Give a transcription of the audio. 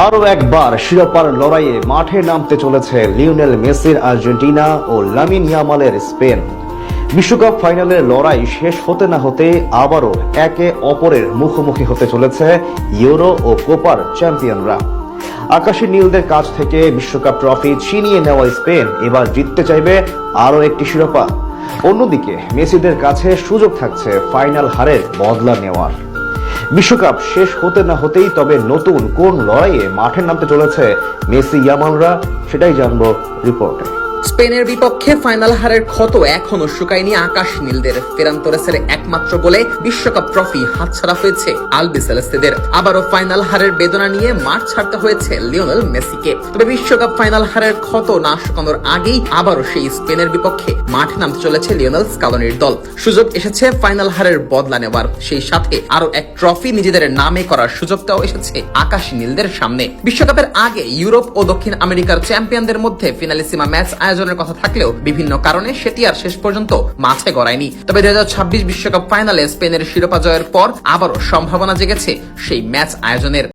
আরও একবার শিরোপার লড়াইয়ে মাঠে নামতে চলেছে লিওনেল মেসির আর্জেন্টিনা ও লামিন ইয়ামালের স্পেন। বিশ্বকাপ ফাইনালের লড়াই শেষ হতে না হতে আবারও একে অপরের মুখোমুখি হতে চলেছে ইউরো ও কোপার চ্যাম্পিয়নরা। আকাশী নীলদের কাছ থেকে বিশ্বকাপ ট্রফি ছিনিয়ে নেওয়া স্পেন এবার জিততে চাইবে আরও একটি শিরোপা। অন্যদিকে মেসিদের কাছে সুযোগ থাকছে ফাইনাল হারের বদলা নেওয়ার। বিশ্বকাপ শেষ হতে না হতেই তবে নতুন কোন লড়াইয়ে মাঠে নামতে চলেছে মেসি ইয়ামালরা, সেটাই জানবো রিপোর্টে। স্পেনের বিপক্ষে ফাইনাল হারের ক্ষত এখনো শুকায়নি আকাশ নীলদের। ফেরান তোরেসের একমাত্র গোলে বিশ্বকাপ ট্রফি হাতছাড়া হয়েছে আলবিসেলেস্তেদের। আবারও ফাইনাল হারের বেদনা নিয়ে মাঠ ছাড়তে হয়েছে লিওনেল মেসিকে। তবে বিশ্বকাপ ফাইনাল হারের ক্ষত না শুকানোর আগেই আবারও সেই স্পেনের বিপক্ষে মাঠে নামতে চলেছে লিওনেল স্কালোনির দল। সুযোগ এসেছে ফাইনাল হারের বদলা নেওয়ার, সেই সাথে আরো এক ট্রফি নিজেদের নামে করার সুযোগটাও এসেছে আকাশ নীলদের সামনে। বিশ্বকাপের আগে ইউরোপ ও দক্ষিণ আমেরিকার চ্যাম্পিয়নদের মধ্যে ফিনালিসিমা ম্যাচ আয়োজনের কথা থাকলেও বিভিন্ন কারণে সেটি আর শেষ পর্যন্ত মাঠে গড়ায়নি। তবে 2026 বিশ্বকাপ ফাইনালে স্পেনের শিরোপা জয়ের পর আবারও সম্ভাবনা জেগেছে সেই ম্যাচ আয়োজনের।